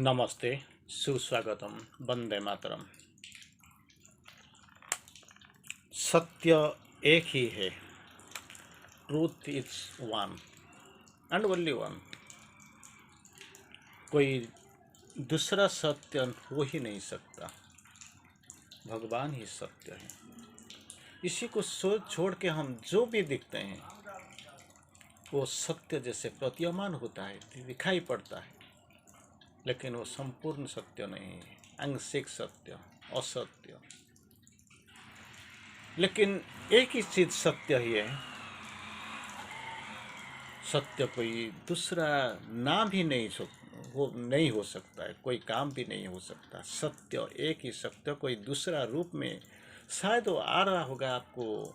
नमस्ते, सुस्वागतम, वंदे मातरम। सत्य एक ही है। Truth is one and only one. कोई दूसरा सत्य हो ही नहीं सकता। भगवान ही सत्य है। इसी को सोच छोड़ के हम जो भी दिखते हैं वो सत्य जैसे प्रतीयमान होता है, दिखाई पड़ता है, लेकिन वो संपूर्ण सत्य नहीं है, आंशिक सत्य, असत्य। लेकिन एक ही चीज सत्य ही है। सत्य कोई दूसरा नाम ही नहीं हो सकता है, कोई काम भी नहीं हो सकता। सत्य एक ही सत्य, कोई दूसरा रूप में शायद वो आ रहा होगा, आपको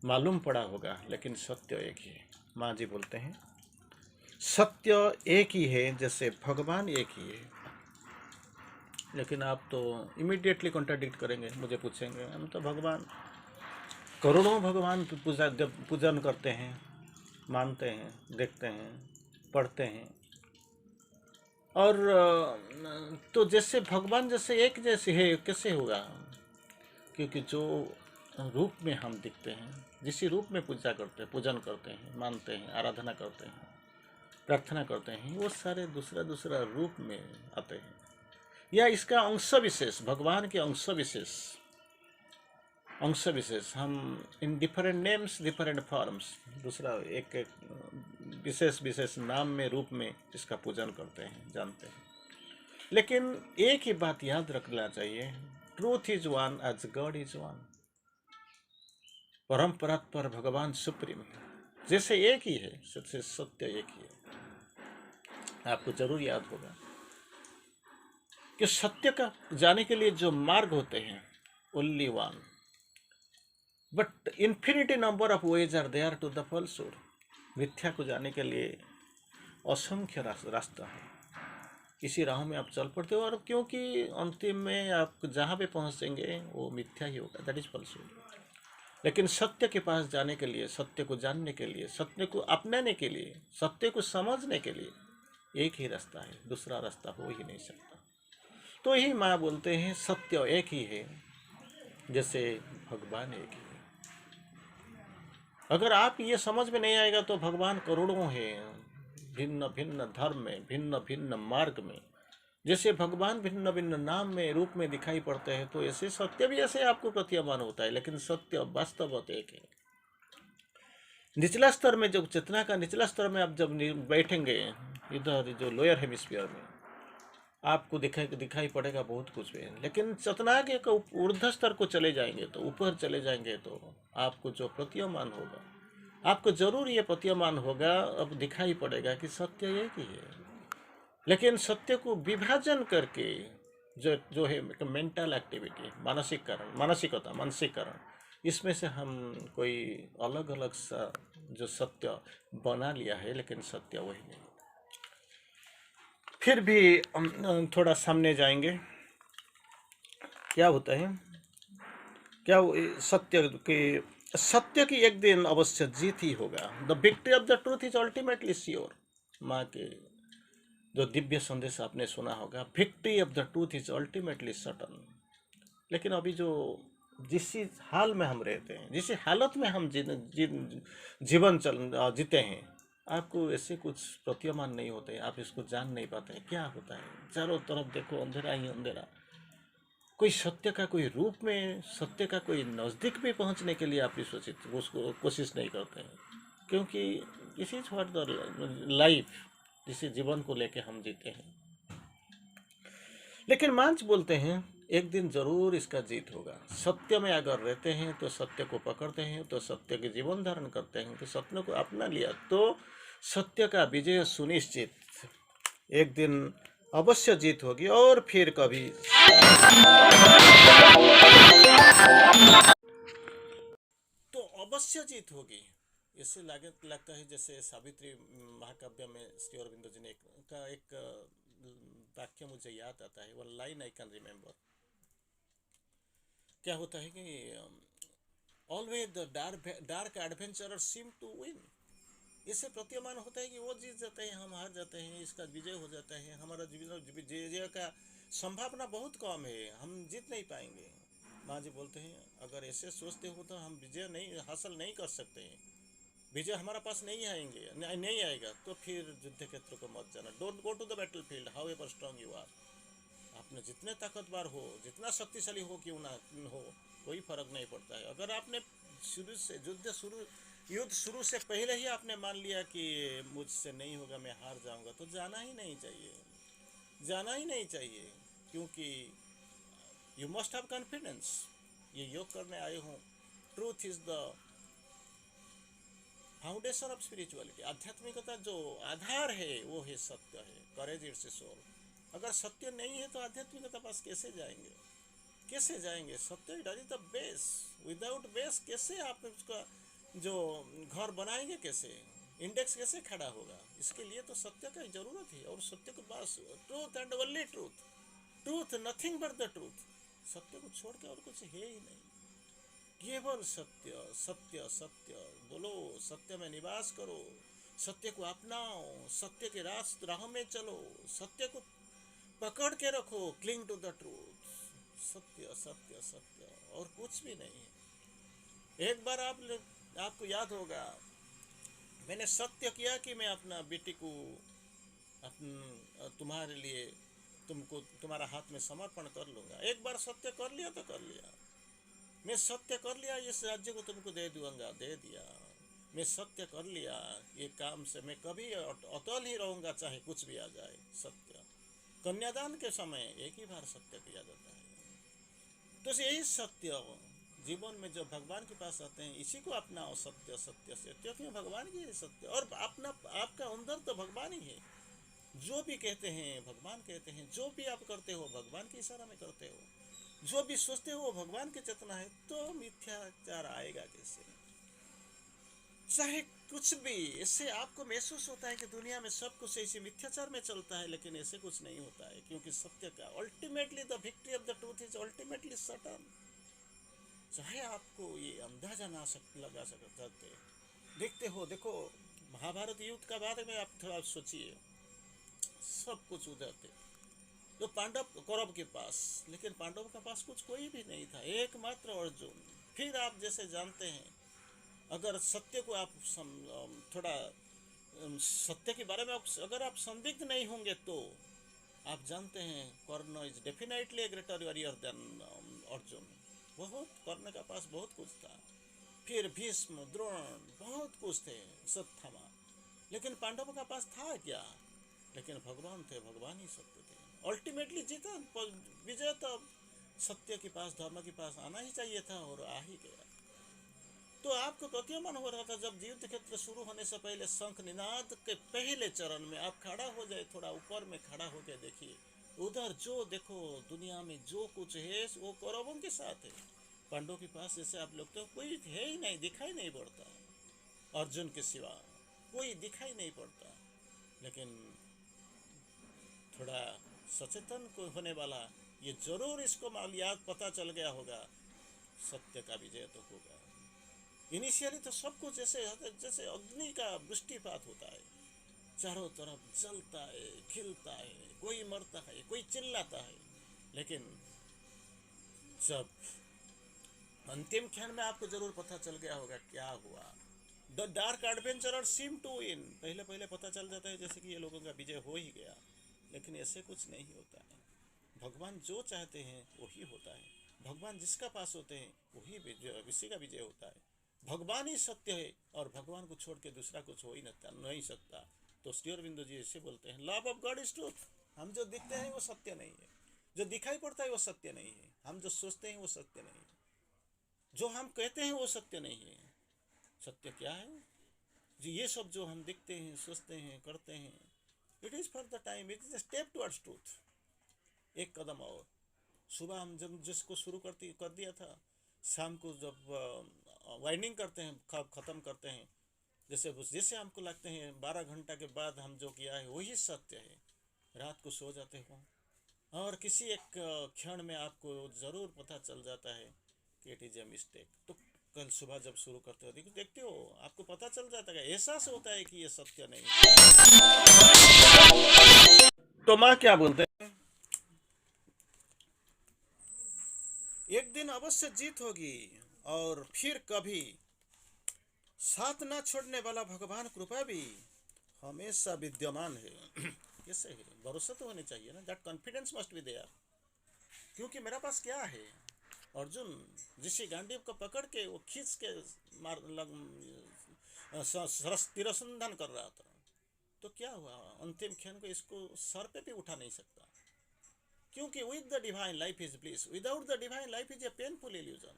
मालूम पड़ा होगा, लेकिन सत्य एक ही है। माँ जी बोलते हैं सत्य एक ही है, जैसे भगवान एक ही है। लेकिन आप तो इमीडिएटली कॉन्ट्राडिक्ट करेंगे, मुझे पूछेंगे हम तो भगवान करोड़ों भगवान की पूजा जब पूजन करते हैं, मानते हैं, देखते हैं, पढ़ते हैं, और तो जैसे भगवान जैसे एक जैसे है कैसे होगा? क्योंकि जो रूप में हम दिखते हैं, जिस रूप में पूजा करते हैं, पूजन करते हैं, मानते हैं, आराधना करते हैं, प्रार्थना करते हैं, वो सारे दूसरा दूसरा रूप में आते हैं, या इसका अंश विशेष, भगवान के अंश विशेष हम in different names, different forms, दूसरा एक एक विशेष विशेष नाम में, रूप में इसका पूजन करते हैं, जानते हैं। लेकिन एक ही बात याद रखना चाहिए, truth is one as God is one. परंपरा पर भगवान सुप्रीम जैसे एक ही है, सबसे सत्य एक ही है। आपको जरूर याद होगा कि सत्य का जाने के लिए जो मार्ग होते हैं, only one, but infinity number of ways are there to the falsehood. मिथ्या को जाने के लिए असंख्य रास्ता है। इसी राह में आप चल पड़ते हो, और क्योंकि अंतिम में आप जहाँ पे पहुँचेंगे वो मिथ्या ही होगा, दैट इज फॉल्सहुड। लेकिन सत्य के पास जाने के लिए, सत्य को जानने के लिए, सत्य को अपनाने के लिए, सत्य को समझने के लिए एक ही रास्ता है, दूसरा रास्ता हो ही नहीं सकता। तो यही माँ बोलते हैं सत्य एक ही है, जैसे भगवान एक ही है। अगर आप ये समझ में नहीं आएगा तो भगवान करोड़ों हैं, भिन्न भिन्न धर्म में, भिन्न भिन्न मार्ग में। जैसे भगवान भिन्न भिन्न नाम में, रूप में दिखाई पड़ते हैं, तो ऐसे सत्य भी ऐसे आपको प्रतीयमान होता है, लेकिन सत्य वास्तव एक है। निचला स्तर में, जब चेतना का निचला स्तर में आप जब बैठेंगे, इधर जो लोअर हेमिस्फीयर में, आपको दिखाई पड़ेगा बहुत कुछ भी, लेकिन चेतना के ऊर्ध्व स्तर को चले जाएंगे, तो ऊपर चले जाएंगे, तो आपको जो प्रतीयमान होगा, आपको जरूर ये प्रतीयमान होगा, अब दिखाई पड़ेगा कि सत्य एक ही है। लेकिन सत्य को विभाजन करके जो जो है मेंटल एक्टिविटी, मानसिकरण, इसमें से हम कोई अलग अलग सा जो सत्य बना लिया है, लेकिन सत्य वही नहीं। फिर भी हम थोड़ा सामने जाएंगे। क्या होता है, क्या सत्य की एक दिन अवश्य जीत ही होगा। The victory of the truth is ultimately sure. माँ के जो दिव्य संदेश आपने सुना होगा, victory of the truth is ultimately certain. लेकिन अभी जो जिस हाल में हम रहते हैं, जिस हालत में हम जीवन जीते हैं, आपको ऐसे कुछ प्रतीयमान नहीं होते, आप इसको जान नहीं पाते क्या होता है। चारों तरफ देखो, अंधेरा ही अंधेरा। कोई सत्य का कोई रूप में, सत्य का कोई नज़दीक भी पहुंचने के लिए आप उसको कोशिश नहीं करते हैं, क्योंकि this is what the life, जिसे जीवन को लेके हम जीते हैं। लेकिन मांच बोलते हैं एक दिन जरूर इसका जीत होगा। सत्य में अगर रहते हैं तो सत्य को पकड़ते हैं, तो सत्य के जीवन धारण करते हैं, तो सत्य को अपना लिया तो सत्य का विजय सुनिश्चित। एक दिन अवश्य जीत होगी, और फिर कभी तो अवश्य जीत होगी। इससे लगता है जैसे सावित्री महाकाव्य में श्री अरविंद जी ने एक वाक्य मुझे याद आता है, one line I can remember. क्या होता है कि always the dark adventurer seem to win. इससे प्रतीयमान होता है कि वो जीत जाते हैं, हम हार जाते हैं, इसका विजय हो जाता है, हमारा जीवन विजय का संभावना बहुत कम है, हम जीत नहीं पाएंगे। माँ जी बोलते हैं अगर ऐसे सोचते हो तो हम विजय नहीं हासिल नहीं कर सकते हैं, विजय हमारा पास नहीं आएंगे, नहीं आएगा, तो फिर युद्ध क्षेत्र को मत जाना। Don't go to the battle field however strong you are. आपने जितने ताकतवर हो, जितना शक्तिशाली हो क्यों ना हो, कोई फर्क नहीं पड़ता है। अगर आपने शुरू से युद्ध शुरू से पहले ही आपने मान लिया कि मुझसे नहीं होगा, मैं हार जाऊंगा, तो जाना ही नहीं चाहिए, जाना ही नहीं चाहिए। क्योंकि यू मस्ट हैव कॉन्फिडेंस, ये योग करने आए हो, truth is the foundation of spirituality. आध्यात्मिकता जो आधार है वो है सत्य है, करेज इट्स सोल। अगर सत्य नहीं है तो आध्यात्मिकता पास कैसे जाएंगे, कैसे जाएंगे? सत्य it is the base, without base कैसे आप उसका जो घर बनाएंगे, कैसे इंडेक्स कैसे खड़ा होगा? इसके लिए तो सत्य का जरूरत है, और सत्य के पास truth and only truth, truth nothing but the truth. सत्य को छोड़ के और कुछ है ही नहीं, केवल सत्य सत्य सत्य। बोलो सत्य में निवास करो, सत्य को अपनाओ, सत्य के राह में चलो, सत्य को पकड़ के रखो, क्लिंग टू द ट्रूथ। सत्य सत्य सत्य, और कुछ भी नहीं है। एक बार आपको याद होगा, मैंने सत्य किया कि मैं अपना बेटी को तुम्हारे लिए तुमको तुम्हारा हाथ में समर्पण कर लूँगा। एक बार सत्य कर लिया तो कर लिया। मैं सत्य कर लिया, इस राज्य को तुमको दे दूंगा, दे दिया। मैं सत्य कर लिया, ये काम से मैं कभी अटल ही रहूँगा, चाहे कुछ भी आ जाए। सत्य कन्यादान के समय एक ही बार सत्य किया जाता है। तो यही सत्य जीवन में जब भगवान के पास आते हैं, इसी को अपनाओ, सत्य सत्य से, क्योंकि भगवान की सत्य, और अपना आपका अंदर तो भगवान ही है। जो भी कहते हैं भगवान कहते हैं, जो भी आप करते हो भगवान के इशारा में करते हो, जो भी सोचते हो वो भगवान की चेतना है, तो मिथ्याचार आएगा कैसे? चाहे कुछ भी, इससे आपको महसूस होता है कि दुनिया में सब कुछ ऐसे मिथ्याचार में चलता है, लेकिन ऐसे कुछ नहीं होता है, क्योंकि सत्य का ultimately the victory of the truth is ultimately certain. चाहे आपको ये अंदाजा ना लगा सकते, देखते हो, देखो महाभारत युद्ध का बारे में आप थोड़ा सोचिए, सब कुछ उधर थे जो पांडव कौरव के पास, लेकिन पांडव के पास कुछ कोई भी नहीं था, एकमात्र अर्जुन। फिर आप जैसे जानते हैं, अगर सत्य को आप थोड़ा सत्य के बारे में अगर आप संदिग्ध नहीं होंगे, तो आप जानते हैं Karna is definitely a greater warrior than Arjun. बहुत कर्ण का पास बहुत कुछ था, फिर भीष्म द्रोण बहुत कुछ थे, सत्थमा, लेकिन पांडवों का पास था क्या? लेकिन भगवान थे, भगवान ही सत्य थे। अल्टीमेटली जीता, विजय तो सत्य के पास, धर्म के पास आना ही चाहिए था, और आ ही गया। तो आपको प्रतीयमान हो रहा था, जब युद्ध क्षेत्र शुरू होने से पहले शंख निनाद के पहले चरण में आप खड़ा हो जाए, थोड़ा ऊपर में खड़ा होकर देखिए, उधर जो देखो दुनिया में जो कुछ है वो कौरवों के साथ है। पांडवों के पास जैसे आप लोग तो कोई है ही नहीं, दिखाई नहीं पड़ता, अर्जुन के सिवा कोई दिखाई नहीं पड़ता। लेकिन थोड़ा सचेतन को होने वाला ये जरूर इसको याद पता चल गया होगा, सत्य का विजय तो होगा। इनिशियली तो सब कुछ जैसे जैसे अग्नि का वृष्टिपात होता है, चारों तरफ जलता है, खिलता है, कोई मरता है, कोई चिल्लाता है, लेकिन जब अंतिम क्षण में आपको जरूर पता चल गया होगा क्या हुआ। The dark adventurer seem to win, पहले पहले पता चल जाता है जैसे कि ये लोगों का विजय हो ही गया, लेकिन ऐसे कुछ नहीं होता है। भगवान जो चाहते हैं वही होता है, भगवान जिसका पास होते हैं वही उसी का विजय होता है। भगवान ही सत्य है, और भगवान को छोड़ के दूसरा कुछ हो ही नहीं सकता। तो श्री अरविंदो जी ऐसे बोलते हैं, love of God is truth. हम जो दिखते हैं वो सत्य नहीं है, जो दिखाई पड़ता है वो सत्य नहीं है, हम जो सोचते हैं वो सत्य नहीं है, जो हम कहते हैं वो सत्य नहीं है। सत्य क्या है जी? ये सब जो हम दिखते हैं, सोचते हैं, करते हैं, it is for the time, it is a step towards truth. एक कदम और। सुबह हम जब जिसको शुरू कर दिया था, शाम को जब वाइंडिंग करते हैं, ख़त्म करते हैं, जैसे जैसे हमको लगते हैं 12 घंटा के बाद हम जो किया है वही सत्य है। रात को सो जाते हो, और किसी एक क्षण में आपको ज़रूर पता चल जाता है कि इट इज़ ए मिस्टेक। तो कल सुबह जब शुरू करते हो देखते हो, आपको पता चल जाता है, एहसास होता है कि ये सत्य नहीं। तो माँ क्या बोलते हैं, एक दिन अवश्य जीत होगी, और फिर कभी साथ ना छोड़ने वाला भगवान कृपा भी हमेशा विद्यमान है। कैसे है, भरोसा तो होने चाहिए ना, that confidence must be there. क्योंकि मेरा पास क्या है, अर्जुन जिसे गांडीव को पकड़ के वो खींच के मार तिरसंधान कर रहा था, तो क्या हुआ, अंतिम क्षण को इसको सर पे भी उठा नहीं सकता, क्योंकि with the divine life is bliss, without the divine life is a painful illusion.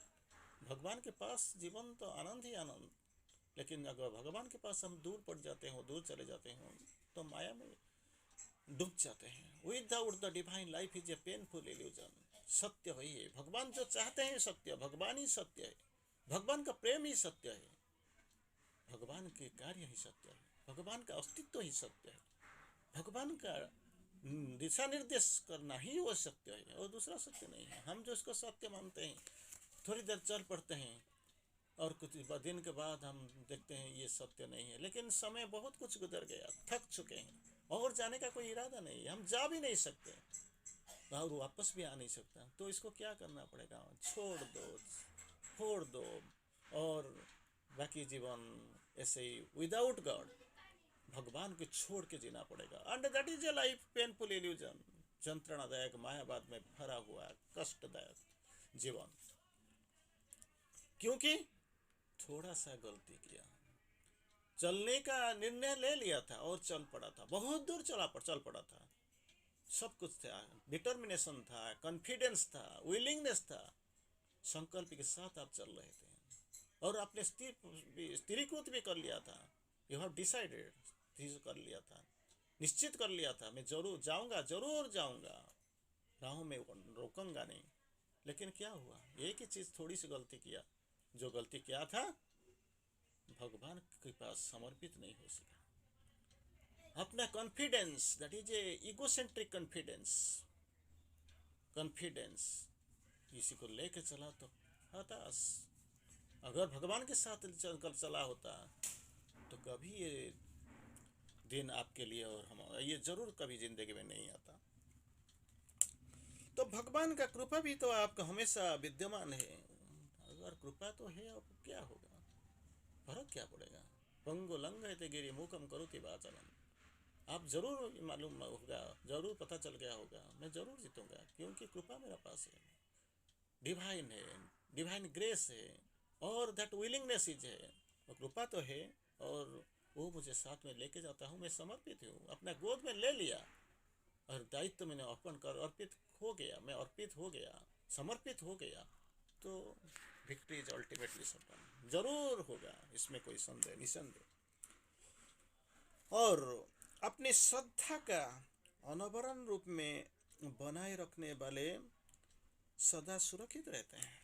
भगवान के पास जीवन तो आनंद ही आनंद, लेकिन अगर भगवान के पास हम दूर पड़ जाते हो, दूर चले जाते हो, तो माया में डूब जाते हैं। Without the divine life is a painful illusion. सत्य वही है, भगवान जो चाहते हैं सत्य, भगवान ही सत्य है, भगवान का प्रेम ही सत्य है, भगवान के कार्य ही सत्य है, भगवान का अस्तित्व ही सत्य है, भगवान का दिशा निर्देश करना ही वो सत्य है, और दूसरा सत्य नहीं है। हम जो इसको सत्य मानते हैं, थोड़ी देर चल पड़ते हैं, और कुछ दिन के बाद हम देखते हैं ये सत्य नहीं है, लेकिन समय बहुत कुछ गुजर गया, थक चुके हैं, और जाने का कोई इरादा नहीं है, हम जा भी नहीं सकते और वापस भी आ नहीं सकता। तो इसको क्या करना पड़ेगा, छोड़ दो, छोड़ दो, और बाकी जीवन ऐसे ही विदाउट गॉड, भगवान को छोड़ के जीना पड़ेगा। And that is a life painful illusion, यंत्रणादायक मायावाद में भरा हुआ कष्टदायक जीवन, क्योंकि थोड़ा सा गलती किया, चलने का निर्णय ले लिया था और चल पड़ा था, बहुत दूर चल पड़ा था, सब कुछ था, डिटर्मिनेशन था, कॉन्फिडेंस था, विलिंगनेस था, संकल्प के साथ आप चल रहे थे, और आपने स्थिरीकृत भी कर लिया था, यू हैव डिसाइडेड कर लिया था, निश्चित कर लिया था, मैं जरूर जाऊंगा, जरूर जाऊंगा, राहों में रोकूंगा नहीं। लेकिन क्या हुआ, एक ही चीज, थोड़ी सी गलती किया, जो गलती किया था भगवान के पास समर्पित नहीं हो सका। अपना confidence, that is A egocentric confidence किसी को लेके चला तो हताश। अगर भगवान के साथ चलकर चला होता तो कभी ये दिन आपके लिए और हमारा ये जरूर कभी जिंदगी में नहीं आता। तो भगवान का कृपा भी तो आपका हमेशा विद्यमान है। अगर कृपा तो है, अब क्या होगा, फर्क क्या पड़ेगा, पंगो लंघयते गिरि मूकम करोति वाचालम, आप जरूर मालूम होगा, जरूर पता चल गया होगा, मैं जरूर जीतूंगा, क्योंकि कृपा मेरा पास है, डिवाइन है, डिवाइन ग्रेस है, और दैट विलिंगनेस इज है, और कृपा तो है, और वो मुझे साथ में लेके जाता हूँ, मैं समर्पित हूँ, अपना गोद में ले लिया, और दायित्व मैंने अर्पित हो गया, मैं अर्पित हो गया, समर्पित हो गया, तो विक्ट्री इज अल्टीमेटली सर्टन, जरूर होगा, इसमें कोई संदेह निसंदेह। और अपनी श्रद्धा का अनवरत रूप में बनाए रखने वाले सदा सुरक्षित रहते हैं।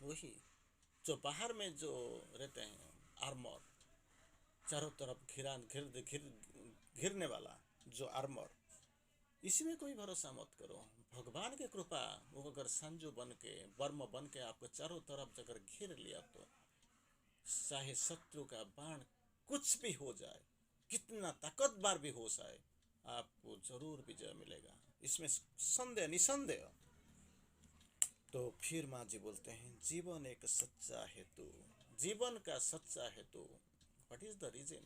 वही जो बाहर में जो रहते हैं, आर्मर, चारों तरफ घिरने वाला जो आर्मर, इसमें कोई भरोसा मत करो। भगवान की कृपा, वो अगर संजू बन के, वर्म बन के आपको चारों तरफ अगर घिर लिया, तो चाहे शत्रु का बाण कुछ भी हो जाए, कितना ताकतवर भी हो जाए, आपको जरूर विजय मिलेगा, इसमें संदेह निसंदेह। तो फिर माँ जी बोलते हैं, जीवन एक सच्चा हेतु, जीवन का सच्चा हेतु, व्हाट इज द रीजन,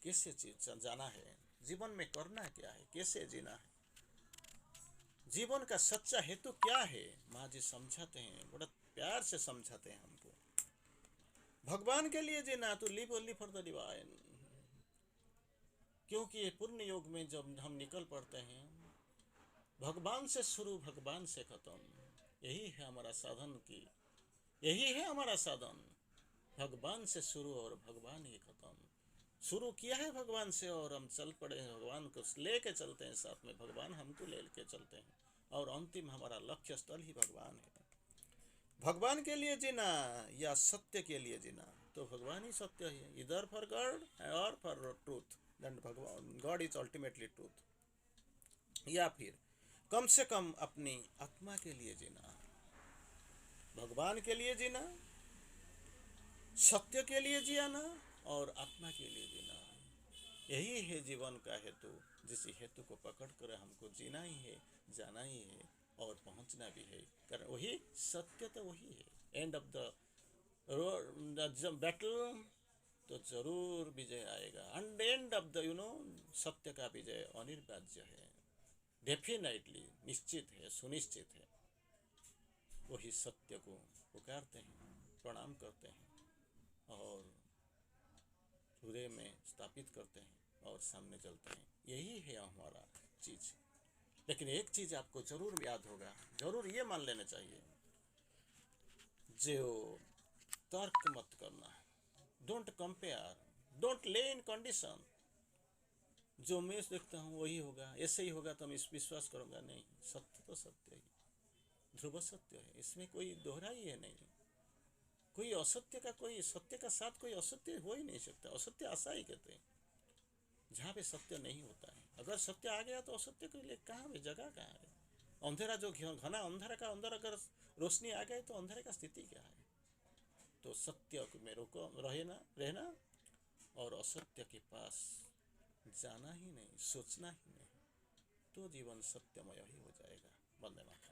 कैसे चीज जाना है, जीवन में करना क्या है, कैसे जीना है, जीवन का सच्चा हेतु क्या है, माँ जी समझाते हैं, बड़ा प्यार से समझाते हैं हमको। भगवान के लिए जीना, तो live only for the divine, क्योंकि ये पूर्ण योग में जब हम निकल पड़ते हैं, भगवान से शुरू, भगवान से खत्म, यही है हमारा साधन की, यही है हमारा साधन, भगवान से शुरू और भगवान ही खत्म। शुरू किया है भगवान से, और हम चल पड़े हैं, भगवान को लेके चलते हैं साथ में, भगवान हमको लेके चलते हैं, और अंतिम हमारा लक्ष्य स्थल ही भगवान है। भगवान के लिए जीना या सत्य के लिए जीना, तो भगवान ही सत्य है, इधर फॉर गॉड और फॉर ट्रूथ, देन भगवान, गॉड इज अल्टीमेटली ट्रूथ। या फिर कम से कम अपनी आत्मा के लिए जीना, भगवान के लिए जीना, सत्य के लिए जियाना और आत्मा के लिए जीना, यही है जीवन का हेतु। जिस हेतु को पकड़ कर हमको जीना ही है, जाना ही है और पहुंचना भी है, कारण वही सत्य तो वही है। एंड ऑफ द बैटल तो जरूर विजय आएगा। एंड ऑफ द सत्य का विजय अनिर्वाज्य है, डेफिनेटली निश्चित है, सुनिश्चित है। वही सत्य को पुकारते हैं, प्रणाम करते हैं और हृदय में स्थापित करते हैं और सामने चलते हैं। यही है हमारा चीज। लेकिन एक चीज आपको जरूर याद होगा, जरूर ये मान लेना चाहिए, जो तर्क मत करना, डोंट कंपेयर, डोंट ले इन कंडीशन। जो मैं देखता हूँ वही होगा, ऐसे ही होगा तो मैं इस विश्वास करूंगा, नहीं। सत्य तो सत्य ही, ध्रुव सत्य है, इसमें कोई दोहराई है नहीं। कोई असत्य का, कोई सत्य का साथ कोई असत्य हो ही नहीं सकता। असत्य आशा ही कहते हैं, जहाँ पे सत्य नहीं होता है। अगर सत्य आ गया तो असत्य के लिए कहाँ है, जगह कहाँ है। अंधेरा जो घना अंधेरा का अंदर अगर रोशनी आ गई तो अंधेरे का स्थिति क्या है। तो सत्य में रोको रहना और असत्य के पास जाना ही नहीं, सोचना ही नहीं, तो जीवन सत्यमय ही हो जाएगा। वंदे मातरम।